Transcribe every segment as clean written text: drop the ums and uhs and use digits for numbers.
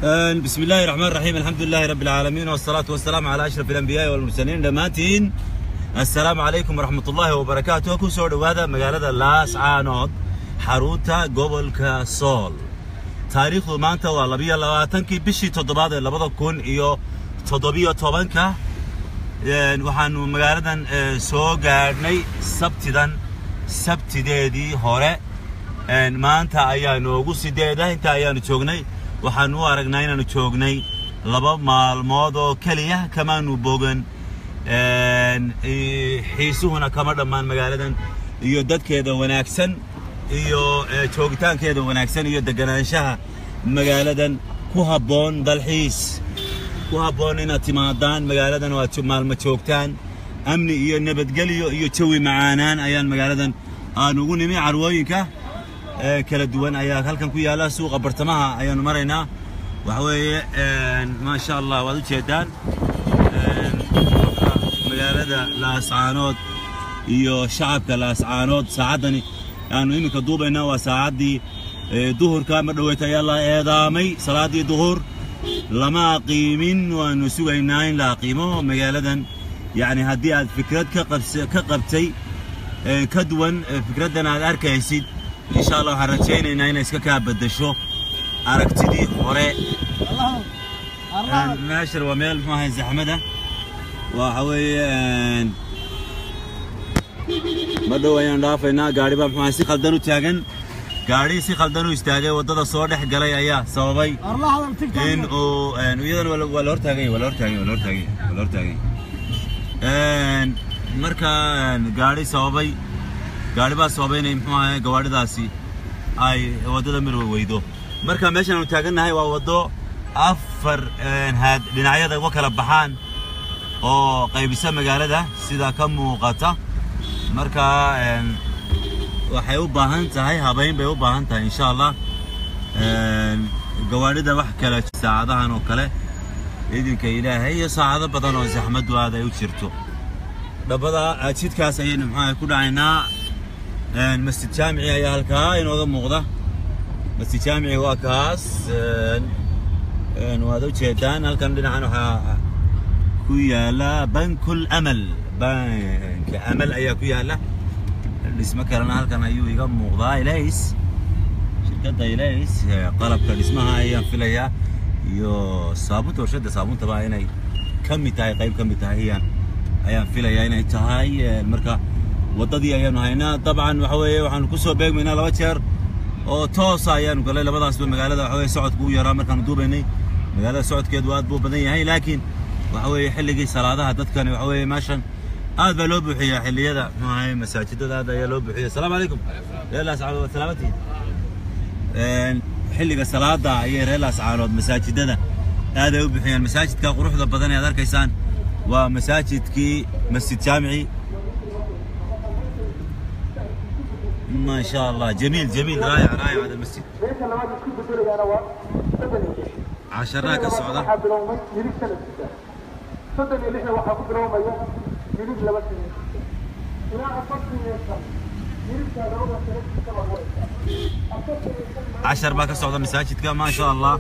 بسم الله الرحمن الرحيم. الحمد لله رب العالمين والصلاة والسلام على أشرف الأنبياء والمرسلين دمانتين. السلام عليكم ورحمة الله وبركاته. كوسود وهذا مقالة لاascaanood xarunta gobolka Sool. taariikhdu maanta waa 22 bishii 7 2017 waxaanu magaaladan soo gaadhnay sabtideedii hore maanta ayaa noogu 8 inta ayaanu joognay waxaanu aragnaa inaanu joognay 2 maalmood oo kaliya kamaanu bogan xiisuhuna kama dhamaan magaaladan iyo dadkeeda wanaagsan iyo joogitaankeeda wanaagsan iyo deganaanshaha magaaladan ku haboon dalxiis ku haboon inaad timaadaan magaaladan oo aad maalmo joogtaan amni iyo nabadgelyo iyo jawi macaanaan ayaan magaaladan aan ugu nimi carwooyinka kala duwan ayaa halkan ku yaala suuqa bartamaha ayaanu maraynaa waxa weeye ma sha Allah waad u jeedaan magaalada laascaanood iyo shacabka laascaanood saacadani aanu iminka duubaynaa waa saacadii duhurka ma dhaweetay Allah eedaamay salaadii duhur lama qiimin waanu sugaynaa in la qiimo magaaladan yani hadii aad fikrad ka qabtay ka duwan fikradan aad arkaysid إن شاء الله هرجعنا إن إسكاك بدشوا أركتدي هراء ناشر وميل ما هي زحمة وحوي بدو وين رافينا قاري باب ما سي خلدنو تاجن قاري سي خلدنو يستاجي وضد الصور ده قلي أياه صوابي إن ويدن ولا أرتاجي مركان قاري صوابي gaari baa soobeynay muxuu ahaa gawaadhidaasi ay wadada mir weydo marka meeshan aanu taaganahay waa wado afar dhinacyada uga kala baxaan oo qaybisa magaalada sida ka muuqata marka waxay u baahan tahay habeyn bay u baahan tahay insha Allah gawaadhida wax kala saacadahan oo kale idinka Ilaahay iyo saacado badan oo saxmad waada ay u jirto dhabada jidkaas ayaynu maxaa ku dhacaynaa مسجد جامعي يا هالكا إنه هذا مغضى مسجد جامعي واكاس إنه هذا وشيطان هالكا عندنا عنه كويالا بنك الأمل بنك أمل أيا كويالا اللي اسمه كرنا هالكا أيوه يقام مغضى إليس شركة إليس قلب كان اسمها أيام في ليا يو صابون تورشد صابون تبع هنا كم متاعي قريب كم متاعي أيام في ليا هنا تهاي المركب wadadii ayaanu haynaa dabcan waxa weeye waxaanu ku soo beegmaynaa 2 jeer oo toos ayaanu galay labadaasba magaalada waxa weeye socodku u yaraa markaan duubaynay magaalada socodkeedu aad buu badan yahay laakiin waxa weeye xilligii salaadaha dadkani waxa weeye meeshan aad baa loo buuxiyaa xilliyada maahay masaajidada aad ayaa loo buuxiyaa assalaamu calaykum reelaas caawad salaamati xilliga salaada ayay reelaas caawad masaajidada aad ay u buuxiyaan masaajidka quruxda badan ee aad arkaysaan waa masaajidkii masjid jaamici ما شاء الله جميل رائع هذا المسجد 10 راكب السعودة عشر باك السعودة مساجد كا ما شاء الله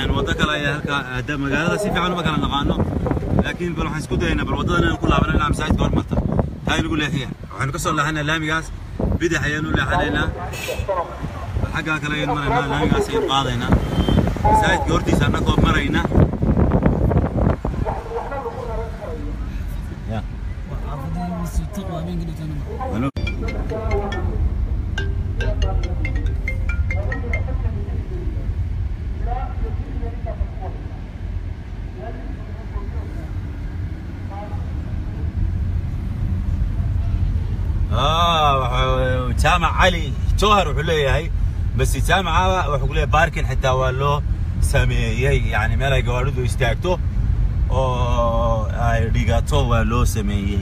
وضك لا يهلك دم هذا سيف عنه ما كان نقانه لكن بنروح نسكت هنا بالوضع نقول عبنا نلعب مساجد كورمتا هاي نقول له هي وحنكسر لهنا لامي قاس بدي حيانو اللي علينا حقا كلا ينمرنا لا يقاسين قاضينا سايد قورتي سانكو مرينا يا جامع علي جوهر وحليه هاي بس جامعة وحقوليه باركن حتى والله سميه يعني ما لا يقعدوا يستعجلوا أو رجعتوا والله سميه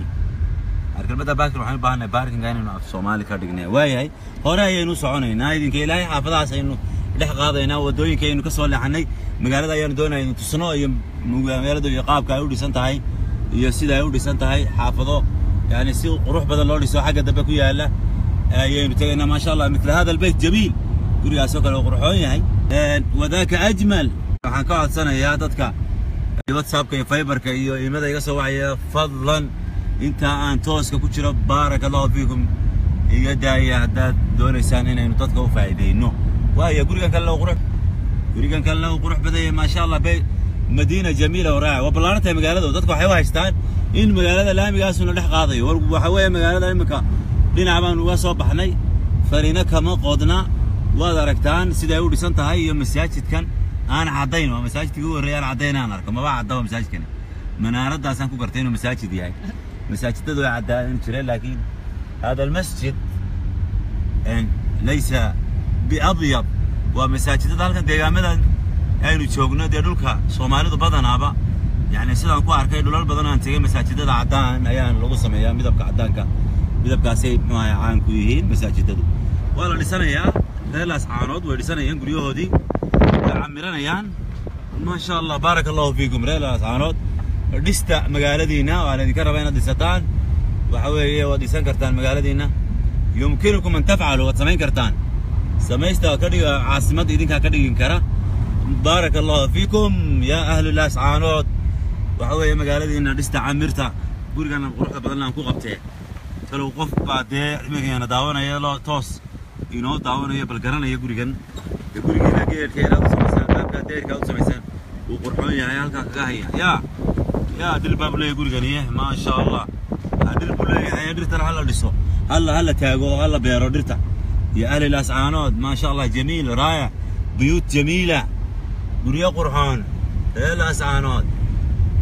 أركل بدأ باركن وحنا بهنا باركن جايين في الصومال كاردقنا واي هاي هورا ينو صعوني نايدين كيلاي حافظ عسى إنه لح قاضينا ودوين كينو كسر لحني مقالة ينو دونا إنه تصنع مقالة دو يقاب كايودي سنت هاي يسيد هايودي سنت هاي حافظه يعني سي روح بدل الله يسوي حاجة دبكوا يلا يعني ما شاء الله مثل هذا البيت جميل قولي يا سوق الغرحوية هاي وذاك أجمل waxaan ka codsanayaa dadka WhatsApp-ka iyo Fiber-ka iyo iimada iga soo wacaya fadlan inta aan tooska ku jiro barakallahu fiikum iga daaya haddaad doonaysaan inaynu dadka u faa'iideyno waayo gurigan kale loo qurux badaya ma sha Allah bay مدينة جميلة ورائعة وبلانتها مقالة ودتك وحيوها هايستان إن مقالة لا مقاسون اللي حقاضي وحوية مقالة إمكا لنا عمان وصوب حني فرينا كما قودنا ودركتان سيدا يقول سنتا هاي يوم مساجد كان أنا عدين ومساجد يقول الريال عدين أنا ركما ما بعد دوا مساجد كنا من أرد عشان كوكرتين ومساجد يعني مساجد تدوي عدين شرير لكن هذا المسجد ليس بأبيض ومساجد ذلك ديجامدا aynu joogno dhulka Soomaalidu badanaaba yani sidaan ku arkay dhulal badan aan tagay masaajidada cadaan ayaan lagu sameeyaa midabka cadaanka midabkaasay maxay caan ku yihiin masaajidadu waa la dhisanayaa reelaas caanood way dhisanayaan guryahoodii way camiranayaan ma sha Allah barakallahu fiikum reelaas caanood dhista magaaladiina waa la idinka rabaa inaad dhisataan waxa weeye waad dhisan kartaan magaaladiina yumkinukum an taf'alu wa samayn kartaan samaysta ka dhiga caasimad idinka ka dhigin kara بارك الله فيكم يا أهل الأسعانات وحوي مقالدينا دستا عمرتا قرقنا نقرح بدلنا نكو قبتيه فلو قف بعد مكينا داونا يلا توس ينو داونا يا بالقرنا يا قرقن غير كيرا وسمسان بابكا ديركا وسمسان وقرحون يا عيالكا كاهية يا دل باب لي قرقنيه ما شاء الله دل بولي يا درتا هلا دسو هلا تاغو هلا بيرو درتا يا أهل الأسعانات ما شاء الله جميل رائع بيوت جميلة guryo qurxoon reelaas caanood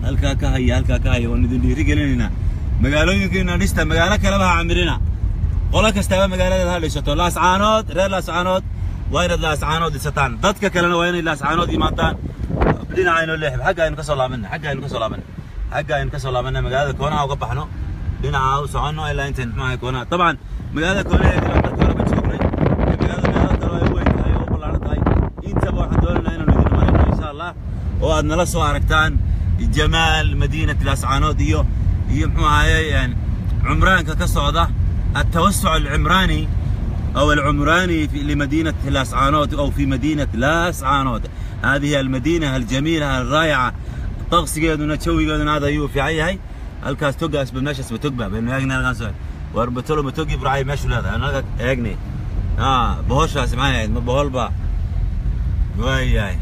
halka ka haya waan idin dhiirigelinayna magaalooyinkeena dhista magaalo kale baa camirina qola kastaba magaaladeeda ha dhisato laas caanood reelaas caanood waa inaad laas caanood dhisataan dadka kalena waa inay laas caanood yimaadaan dhinacayno leexib xagga aynu ka soo laabanna magaalada koonaha uga baxno dhinaca u soconno ilaa intaan maxay koonaha طبعا magaalada koonaheeda marka hore ma joognay magaalada kale way weyn tahay oo ballaaran tahay inta waxaan doonaynaa inaan الله وأن نلصوا عركتان جمال مدينة الأسعانود هي يعني عمران كصعدة التوسع العمراني أو العمراني لمدينة الأسعانود أو في مدينة الأسعانود هذه المدينة الجميلة الرائعة طقس جدنا تشوي جدنا هذا يوفي عيهاي الكاس تقاس بالمشس بتقبع بإنه يجني الغنسوي وربطله بتوقي براعي مشوا هذا أنا يجني بهوش اسمعي ما بهولبا وياي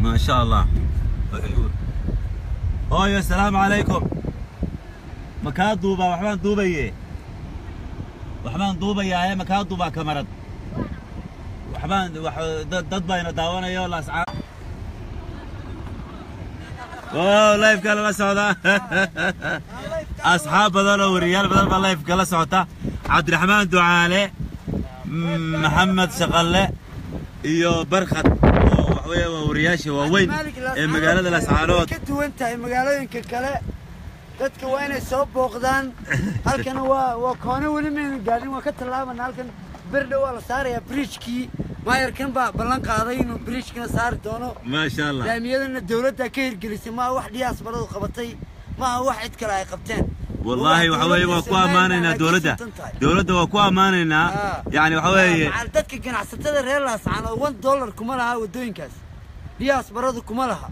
ما شاء الله هاي السلام عليكم مكان دوبا وحمان دوبا هي مكان دوبا كاميرا وحمان ضد بين داوانا يا الله اسعار واو لايف كلا سعوده اصحاب بدل وريال بدل لايف كلا سعوده عبد الرحمن دعاله محمد شغله iyo barkhad ورياشي وين المقالة الأسعارات كنت وانت المقالة كله dadka waa inay soo booqdaan halkan waa koona wali meen gaarin waa ka talaaban halkan birda waa la saaraya bridge-kii maayarkan baa ballan qaaday inuu bridge-kana saari doono ma sha Allah laamiyadana dawladda ka hirgelisay ma wax dhiyaas baradu qabatay ma wax cid kale ay qabteen والله وحوي وكو أماننا دولة وكو أماننا يعني وحوي على dadka ganacsatada reer laascaan oo $1 kuma laha wadooyinkaas dhiyaas baradu kuma laha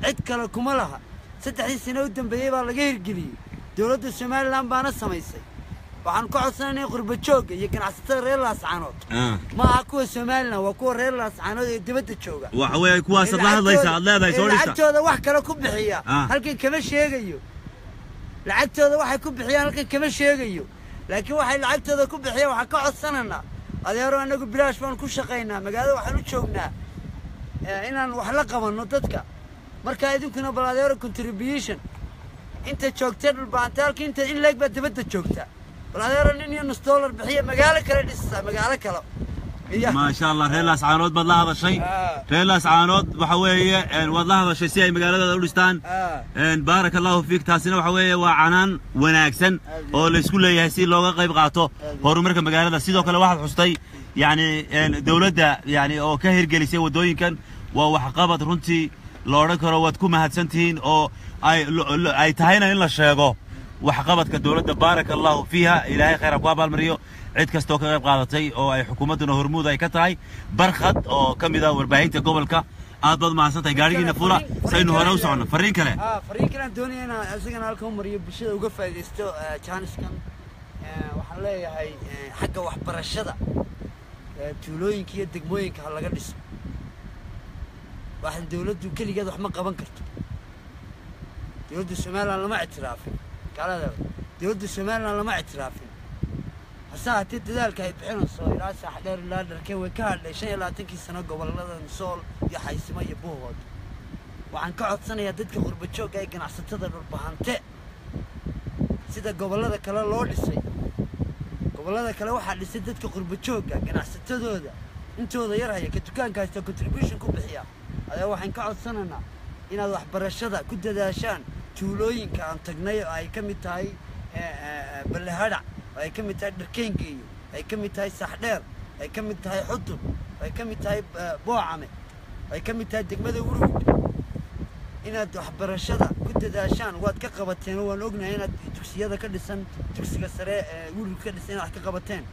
cid kale kuma laha 3 sano u dambeeyay baa laga hirgeliyay dawladda Soomaaliland baana samaysay waxaan ku codsanaynay qurba joog iyo ganacsatada reer laascaanood ma aha kuwa Soomaaliland waa kuwa reer laascaanood ee dibadda jooga waxway kuwaas la hadlaysa aad leedahay soo dhista lacagtooda wax kale ku bixiya halkan kama sheegayo lacagtooda waxay ku bixiyaan halkan kama sheegayo laakiin waxay lacagtooda ku bixiyaan waxa ka codsanana adeero anagu bilaash baan ku shaqeynaa magaalada waxaan u joognaa inaan wax la qabano dadka marka idinkuna bal adeero contribution inta joogtay dhulbaantaalka inta in leeg baa dibadda joogta bal adeero nin iyo $1 bixiya magaalo kale dhisa magaalo kale ما شاء الله ريلاس عانود بدل هذا الشيء ريلاس عانود وحويه والله هذا الشيء سي مقالة دولستان بارك الله فيك تاسنا وحويه وعنان وناكسن oo la isku leeyahay si looga qayb qaato horumarka magaalada sidoo kale waxa xustay yani dawladda yani oo ka hirgelisay wadooyinkan waa wax qabad runtii loo oran karo wad ku mahadsantiin oo ay tahayna in la sheego wax qabadka dawladda barakallahu fiha ilaahay khayr ku abaalmariyo cid kastoo ka qayb qaadatay oo ay xukuumaduna hormuud ay ka tahay barkhad oo ka mid ah warbaahinta gobolka aad baad mahadsantahay gaarigiina fula saynu hore u socono fariin kale fariin kale aan doonaya inaan isagana halka u mariyo bulshada uga faa'iidaysto jaaniskan waxaan leeyahay xagga waxbarashada tuulooyinka iyo degmooyinka ha laga dhiso waxaan dawladdu keligeed wax ma qaban karto dawladda Soomaaliland lama ictiraafin kaalada dawladda Soomaaliland lama ictiraafin hasa haddii dadaalka ay bixinayso ilaa Saaxdheer ilaa Dharkey way ka hadhay 25 sano gobolada Sool iyo Xaysimo iyo Buuhood waxaan ka codsanayaa dadka qurba joogga ay ganacsatada dhulbahante sida gobolada kale loo dhisay gobolada kale waxaa dhisay dadka qurba joogga ganacsatadooda intooda yar haya ka dukaankaasta contribution ku bixiya ayaa waxaan ka codsanaynaa inaad waxbarashada ku dadaashaan tuulooyinka aan tagnay oo ay ka mid tahay Balahada ay ka mid tahay Dharkeengeeyo ay ka mid tahay Saaxdheer ay ka mid tahay Xudun ay ka mid tahay Boocame ay ka mid tahay degmada Urug inaad waxbarashada ku dadaashaan waad ka qabateen waan ognahay inaad dugsiyada ka dhisan dugsiga sare Urug ka dhisan wax ka qabateen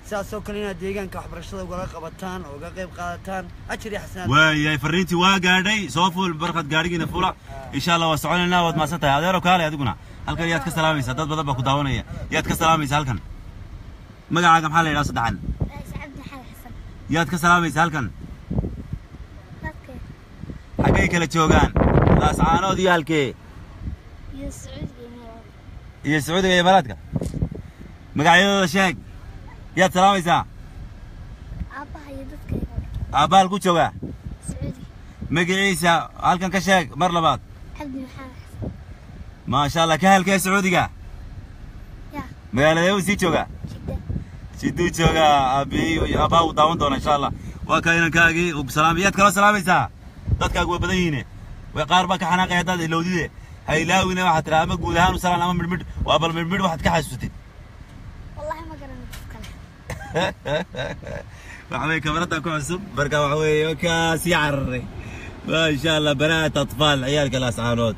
saasoo kale inaad deegaanka waxbarashada uga qabataan oo uga qayb qaadataan ajir iyo xasanaad waayay fariintii waa gaadhay soo fuul barkhad gaarigiina fula insha Allah waa soconaynaa waad maasantahay adeero kaale adiguna halkan yaad ka salaamaysaa dad badan baa ku daawanaya yaad ka salaamaysaa halkan magacaaga maxaa la yiraahdaa saddexan Cabdi Xasan yaad ka salaamaysaa halkan xagay kala joogaan laascaanood iyo halkee iyo Sacuudiga iyo Imaaraadka magacyadooda sheeg yaad salaamaysaa aabaha iyo dadkayga aabaal ku jooga Sacuudi magaciisa halkan ka sheeg mar labaad Cabdi Xasan ما شاء الله كهالكي سعودية يا مقالة وسي جوجا جدو جوجا أبي أباو داون دون إن شاء الله وكاينا كاجي وبسلاميات كلا سلاميسا دتك أقوى بدينه وقاربك حنا قيادات اللي وديه هاي لا وين واحد ترى ما جودهان وسلام أمام المد وقبل من المد واحد كحسوتي والله ما قررنا تفكر وعمي كاميرتها كعسب بركة وعوي وكاس يعري ما شاء الله بنات أطفال عيال كلاس عانود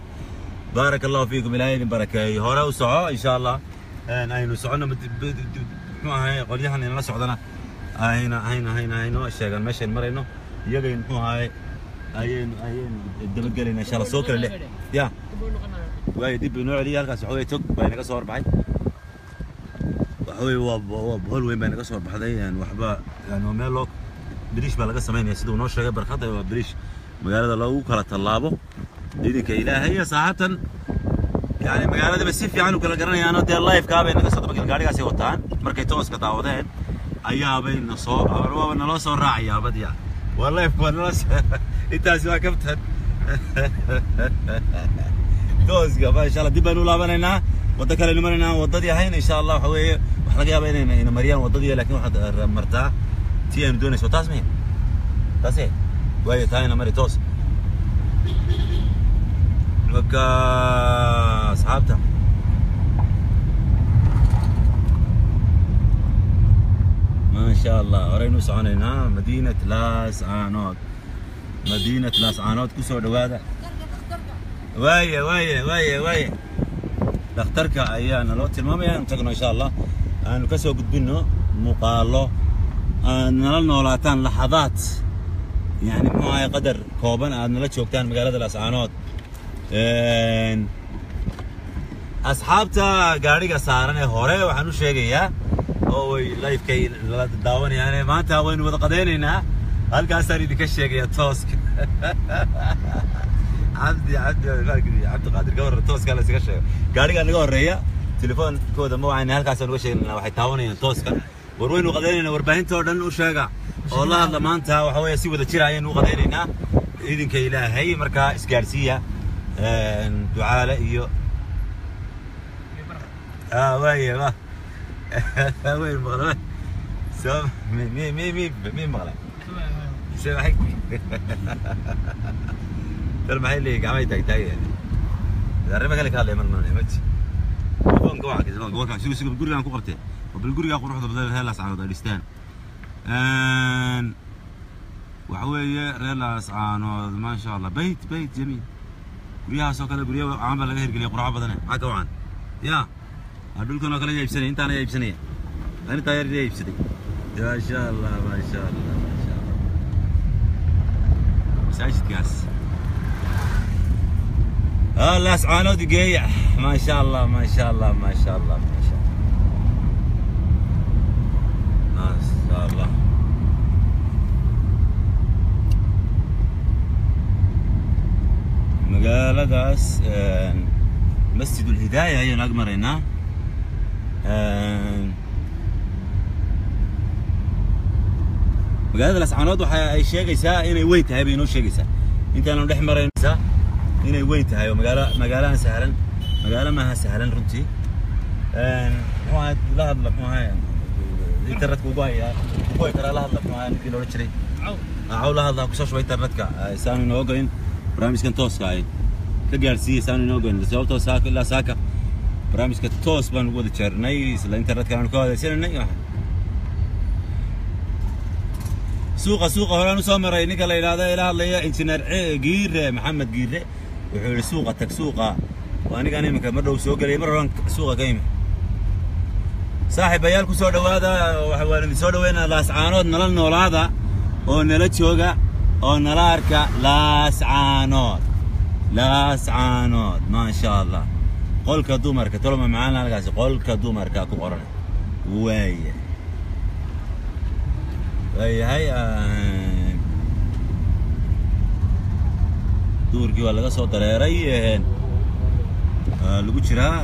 بارك الله فيكم إلهي بركة هورا وسعوا إن شاء الله أين سعنا ما هي قليها إن الله سعدنا هنا الشيء ماشي المرة يجي نحو هاي الدمج لنا إن شاء الله سوكر اللي يا وايد دي بنوع لي هالك سعوي توك بينك صور بعيد وحوي وهول وين بينك صور بعيد يعني وحبا يعني وما لوك بريش بلقى سمين يسدو نوش رجع برخطة بريش مقالة الله وكلا طلابه إذنك إلهي صراحة يعني مقالة بس في عنو كلا قرني أنا دي اللايف كابين نقصد بقى القاري قاسي وطان مركي توس كتاودين أيها بين نصور أروى من الله صور راعي يا بديع والله في نص أنت أسمع كابتن توس كابا إن شاء الله دي بنو لابنا وذكر اللي مرنا وضدي هين إن شاء الله حوي وحنا بين إن مريم وضدي لكن واحد مرتا تي إن دونس وتاسمين تاسي وهي تاينا مري توس وكا أصحابته ما شاء الله ورينو سعونينا مدينة لاسعانود مدينة لاسعانود كسر دوادا واي دخترك أيانا لو تلمام يعني نتقنا إن شاء الله أنا كسر قد بينه مقالة أنا نولاتان لحظات يعني ما قدر كوبان أنا لا شوكتان مقالة لاسعانود أصحابته قاريقة صارنا هوري وحنو شيء oo live-kay la daawanayaan maanta waynu wada qadeynayna halkaas ari dika sheegay tooska abdi qaadir gawar tooska la iska sheegay gaariga naga horeeya telefoonkooda ma waxaan halkaas uga sheegnaa waxay taawanayaan tooska war waynu qadeynayna warbaahinta oo dhan u sheega oo la hadla maanta waxa weeye si wada jir ayaan u qadeynayna idinka ilaahay marka isgaarsiya ducaale iyo waaye وين مغلى؟ سام مين مغلى؟ سام حق ترى ما هي اللي قاعد يتاي الربا قال لك هذا من مت فون قواك زمان قواك شو بالقريه انا كقبته وبالقريه اخو روح بدل هلاس عانود الستان وحويه ريلاس عانود ما شاء الله بيت جميل قريها سو كله قريه عامل لغا هرغلي قرعه بدنه عا كوعان يا أدول كنا كلا جايبسني أنت أنا جايبسني أنا طاير جايب سدي ما شاء الله ما شاء الله ما شاء الله سعيد قاس لاس عانود قيع ما شاء الله ما شاء الله ما شاء الله ما شاء الله ما شاء الله magaaladaas masjid ulhidaaya ayaynu ag maraynaa magaalada lascaanood waxa ay sheegaysaa inay weyn tahay bay inoo sheegaysaa intaanu dhex maraynaysaa inay weyn tahay oo magaalahan sahlan magaalo maaha sahlan runtii muxuu ahaa la hadla muxuu ahaa internetka ugu karaa la hadla muxuu ahaa ninkii loola jiray caw la hadla kusoo shubay internetka saanu inoo goyn barnaamijkan tooska ay ka gaarsiiyay saanu inoo goyn sababtoo saaka ilaa saaka barnaamijka toos baan ugu wada jeernay isla internetka aan ka wadaysanay suuqa horaan u soo maray ninka la yiraahdo ila hadlaya injineer Giire Maxamed Giire wuxuu yiri suuqa tag suuqa waa aniga iminka mar dhow soo galay mar horaan suuqa ka yimid saaxiibayaal ku soo dhawaada waxa waan soo dhaweynaa Laascaanood nala noolaada oo nala jooga oo nala arka Laascaanood ma sha Allah qolka dumarka tolma macana halkaas qolka dumarka ku qoran waaye هاي دوركي waa laga soo dareeray lagu jiraa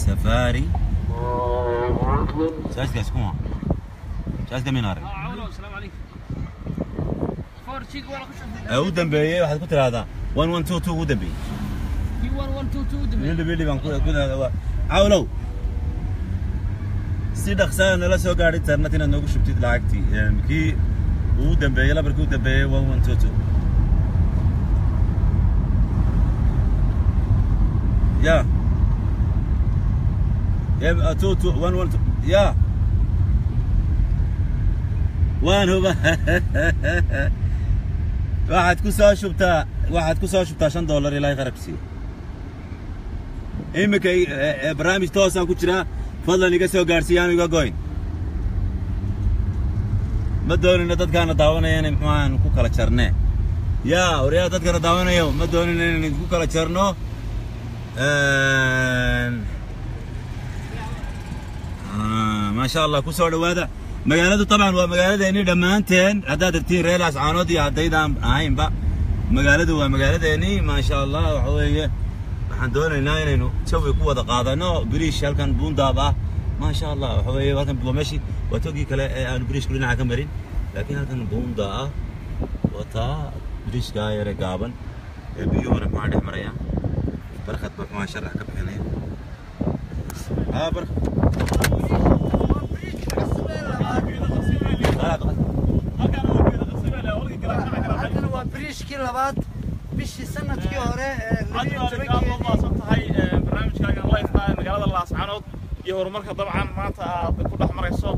safari saaskas kuma saaska min arag السلام عليكم فورشيك ولا خش u dambeeyay waxaad ku tiraahdaa 1122 u dambeeyay 1122 dambeeyay baan ku tiraahdaa awlow si dhaqsana la soo gaaray internet inaad noogu shubtid lacagtii kii uu dambeeyay labarkii uu dambeeyay 1122 ya 1112 ya waan huba waxaad ku soo shubtaa $5 ilaa qarabsi imika barnaamij toos aan ku jiraa fadlan iga soo gaarsiiyaan iga goyn ma doonina dadkaana daawanayaan muxuu aan ku kala jarnee yaa wariyaa dadkana daawanayo ma doonina inaan ku kala jarno ما شاء الله ku soo dhawaada magaaladu طبعا waa magaaladeeni dhamaanteen haddaad rabtiin reer Laascaanood iyo haddaydan ahaynba magaaladu waa magaaladeeni ma sha Allah waxa weeye waxaan doonaynaa inaynu jawi ku wada qaadano biriish halkan buundaab ah ما شاء الله waxa weeye halkan waa meeshii waa toogii kale ee aan biriish kulina ka marin laakiin halkan buunda ah wata biriish gaayare gaaban ee biyuuna ma dhex marayaan barkad ba ma sharax ka bixinaya barkad halkan waa biriishkii labaad bishii sanadkii hore barnaamijkaaga live-ka magaalada Laascaanood iyo horumarka dabcan maanta aad ku dhex marayso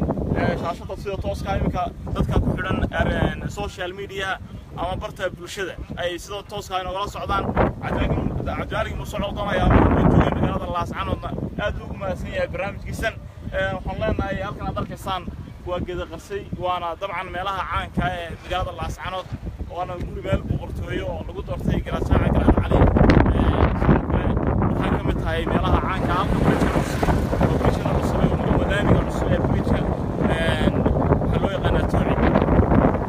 shaashada sida tooska imika dadka ku xidhan social media ama barta bulshada ay sida tooska inagala socdaan cadaalad mu socodonaya magaalada Laascaanoodna aad ugu mahadsan yahay barnaamijkiisan waxaan leenahay halkan aad arkaysaan waa geeda qarsay waana dabcan meelaha caanka ee magaalada Laascaanood waana guri meel boqortooyo oo lagu doortay Garaasaca Garaan Cali waxaan ka mid tahay meelaha caanka halka bulshada wadaniga cusub ee bulshada waxa loo yaqaan Tooci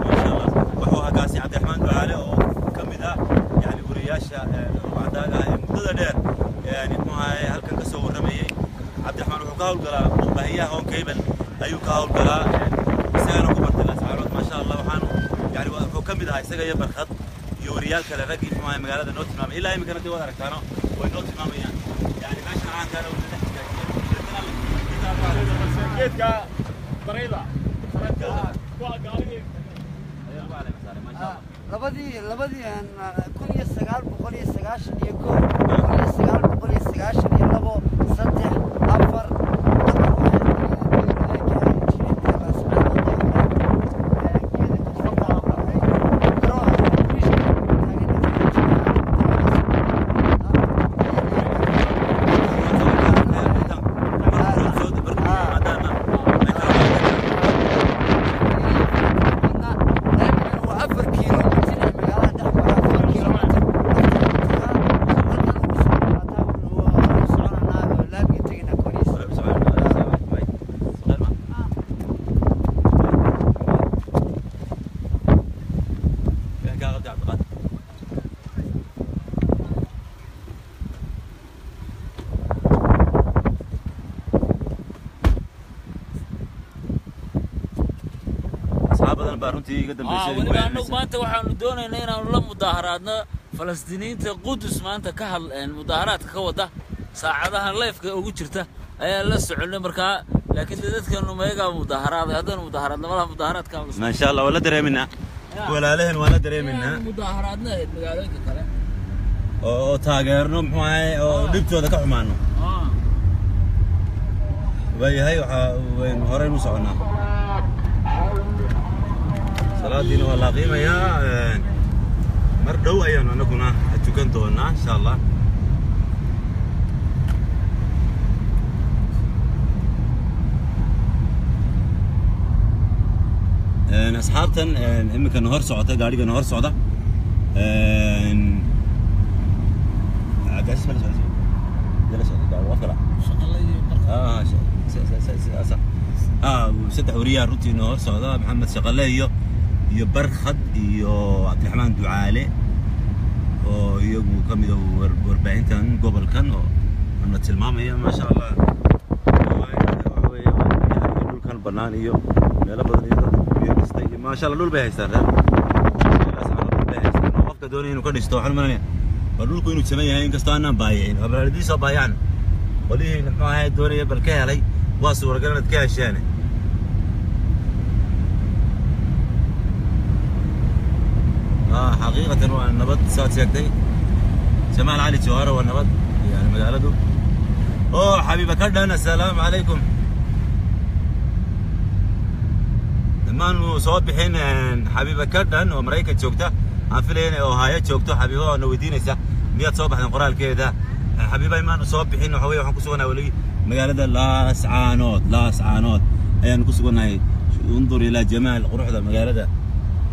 ما شاء الله wuxuu hagaasi Cabdiraxmaan Ducaale oo kamid ah yani wariyaasha wacdaaga muddada dheer yani maxay halkan ka soo waramayay Cabdiraxmaan wuxuu ka hawlgalaa baahiyaha on cable ayuu ka hawlgalaa isagana ku bartay Laascaanood ما شاء الله waxaan yani wuxuu kamid ahaa isaga iyo barkad iyo wariyaal kale rag iyo magaalada noo tilmaamay ilaa imika inta wada aragtaano way noo tilmaamayaan yani meesha caanka ah geedka dareyda waa gaariga labadii 1992 كاغد عبد القادر أصحاب هذا البارونتي قدم بالشيء ولما أنه ما أنت وحنا دونا إننا نلا مظاهراتنا فلسطينيين قدس ما أنت كهل المظاهرات كوضة ساعدها لايف وجرته أي لا سعلنا مركا لكن ذاتك إنه ما يقع مظاهرات هذا المظاهرات ولا مظاهرات كاملة ما شاء الله ولا دري منها ولا لهن ولا دري منها مظاهراتنا مقالوك كله oo taageerno muxuu ahay oo dhibtooda ka xumaano waayahay waxa hore u soconaa salaadiina waa la qiimayaa mar dhow ayaan anaguna tukan doonaa insha Allah asxaabtan imika hor socota gaariga hor socda عكاس ولا شيء جلس على وفرة وسدح وريال روتي نور سعودة محمد شغليه يبرخد يو عبد الرحمن دعالي ويو كم يدو 40 تن قبل كان أنا تلمام هي ما شاء الله يقول كان بنان يو لا بدل يو ما شاء الله لول بيهستر وقت دوني إنه كان يستوحل مني بقول لكم إنه تسميه إن كستانا بايعين وبلدي صبايعنا وليه نحن هاي الدورية بالكهلي واصل ورجعنا نتكاشانه حقيقة هو النبض ساعات ساكتي جمال علي جوهرة والنبض يعني مقالته حبيبة كردنا السلام عليكم دمان صوت بحين حبيبة كردن ومريكا جوكتا عفلين أو هاي جوكتو حبيبة ونودينا سا 100 صباح نقرأ كذا حبيبة إيمان صوت بحين وحوي وحنكسونا ولي مقالة لاس عانود أي نكسونا هاي انظر إلى جمال قروح ذا مقالة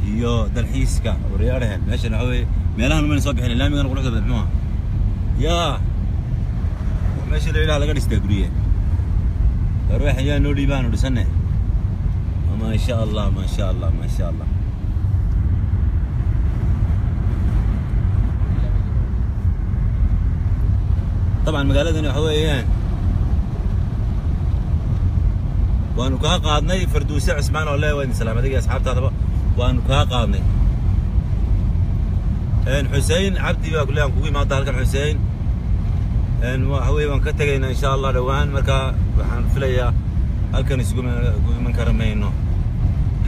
يو دلحيسكا وريارهن ماشي نحوي ميلان من صوت بحين لا ميلان قروح ذا بالحموها يا ماشي اللي على قد استقبليه روح يا نور يبان ورسنه ما شاء الله ما شاء الله ما شاء الله طبعا مقالتنا حويان وانو كها قادني فردوسي عثمان والله وين سلامتك يا اصحاب تاعها وانو كها قادني ان حسين عبدي بقول لهم كوي ما دالك حسين ان حوي وان كتغينا ان شاء الله دوان marka waxaan filayaa halkan isugu man karamayno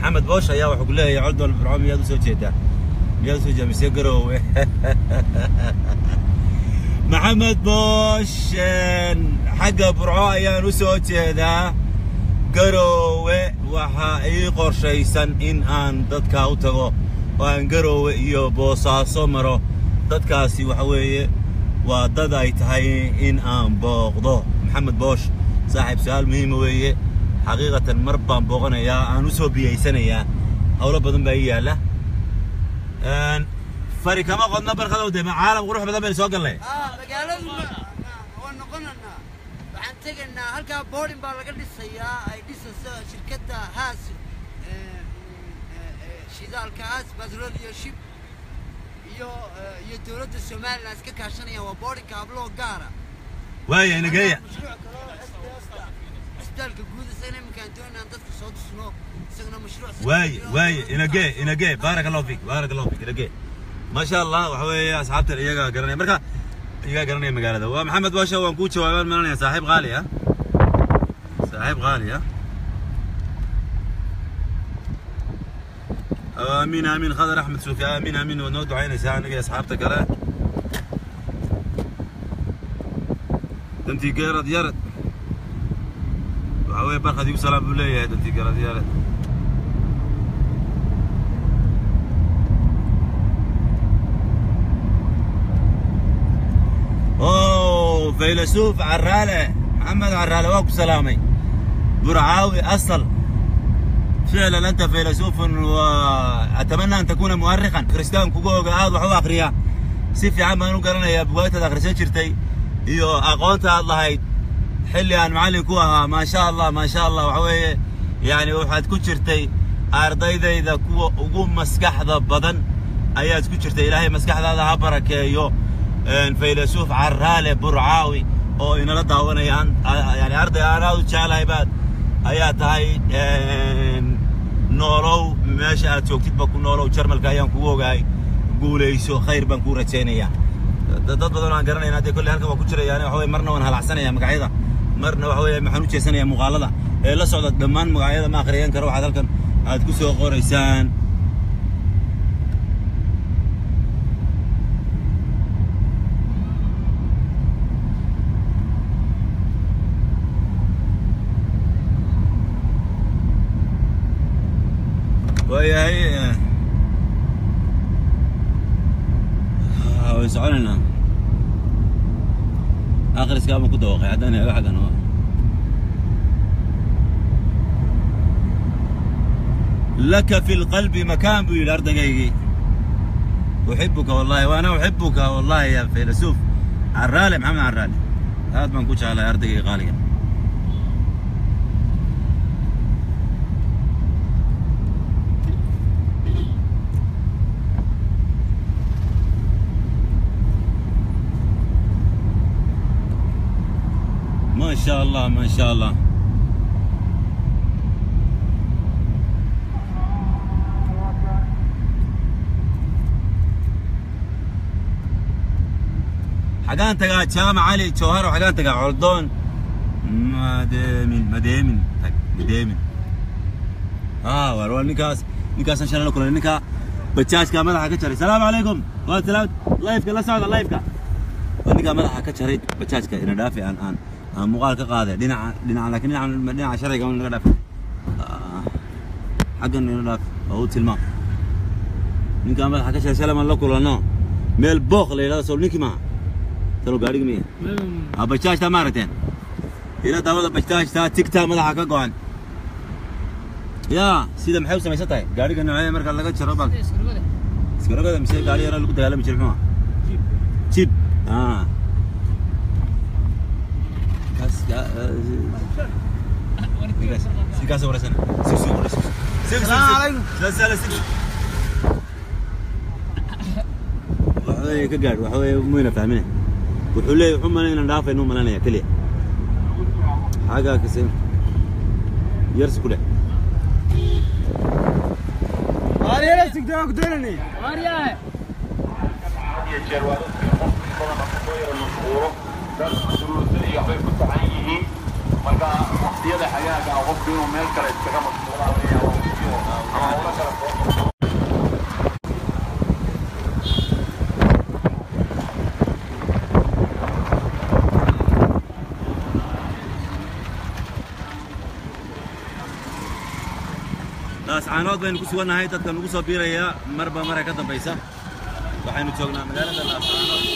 محمد بوش ayaa wuxuu leeyahay cod wal fircoon miyaad soo jeedaa miyaad soo jeemisay garoowe محمد بوش حق برعو ayaan u soo jeedaa garoowe waxa ii qorshaysan in aan dadka u tago oo aan garoowe iyo boosaaso maro dadkaasi waxa weeye waa dad ay tahay in aan booqdo محمد بوش saaxiib su'aal muhiim weeye xaqiiqatan mar baan booqanayaa aan u soo biyeysanayaa hawlo badan baa yaala فري كما قلنا برخذ ودم عالم قروح بدل من سوق الله. مقالة ونقولنا عن تجنا هالك بورين بالقل السيارة أي ديس شركة هاس شيدال كهاس بزرود يشيب يدورد السمال ناس كعشان يهوا بورين كابلو قارة. وين أنا جاي. استلك جود السنة مكان تونا نضف صوت سنو سجنا مشروع. وين أنا جاي بارك الله فيك أنا جاي. ما شاء الله وحوي أصحابتي إيجا قرني مركا إيجا قرني مقالة ومحمد باشا وانكوتش وعبال مني صاحب غالي ها صاحب غالي ها آمين آمين خضر أحمد سوفي آمين ونود عيني ساعة نجي أصحابتك ألا دنتي قيرة ديارت وحوي برخة ديو سلام بولي دنتي قيرة ديارت فيلسوف عرالة محمد عرالة واكو سلامي برعاوي أصل فعلا أنت فيلسوف وأتمنى أن تكون مؤرخا كريستيان كوكو قاعد وحوا أخريا سيفي عام أنو قرنا يا بوايتا دا خرسان شرتي إيو أقوانتا الله هيد حلي أن معلم كوها ما شاء الله وحوي يعني وحد كو شرتي أرضي ذا إذا كو مسكح ذا بدن ayaad ku jirta ilaahay maskaxdaada ha barakeeyo فيلسوف عرالة برعاوي oo inala daawanayaan yani arday aan aad u jecelahay baad ayaa tahay noolow meesha aad joogtidba ku noolow jarmalka ayaan kugu ogahay guulayso khayr baan kuu rajaynayaa dad badan aan garanaynaa dee kolley halkan waa ku jirayaan waxa weye marna waan halacsanayaa magacyada marna waxa weye maxaan u jeesanayaa muuqaalada ee la socda dhammaan magacyada ma akhriyan karo waxaad halkan aad ku soo qoraysaan وياي ويسعوننا آخر إسكاب كده واقع عداني واحد أنا لك في القلب مكان بي الأرض جاي أحبك والله وأنا أحبك والله يا فيلسوف عرالي محمد عرالي هذا ما نكونش على أرض غالية ما شاء الله ما شاء الله حقان تقع جامع علي جوهر وحقان تقع عردون مدامن والله نكاس ان شاء الله كلنا نكا بتشاش كامل حق كشري السلام عليكم والسلام لايفك لا سعد لايفك نكا مدح حق كشري بتشاش كان دافع الان مقالك قاده دينا لكن دينا شرعي كمان نقدر حقا نقدر هو تلمام نيجي عمل حكى شيء سلام الله كلنا ميل بوخ ليلا سول نيكي ما ترى قاعد مين بتشاش تا مرتين إذا تابع بتشاش تا تيك تا ماذا حكى قان يا سيدا محيو سمي ستاي قاعد كنا عيا مركز لقى شربك سكروا كذا مشي قاعد يرى لقى تغلب مشي الحما تشيب سيكاسة ولا سنة السلام عليكم سلسلة وحوي كقعد وحوي مين فاهمين وحولي وحمنا ندافع إنه ملنا يأكله حاجة كسر يرس كله أريا سكتوا كدرني أريا marka waqtiyada xagaaga qof inuu meel kale iskaga mashquulayo ama ula kala naas caanood baynu ku suganahay dadka nagu soo biiraya marba mara ka dambaysa waxaynu joognaa magaalada Laascaanood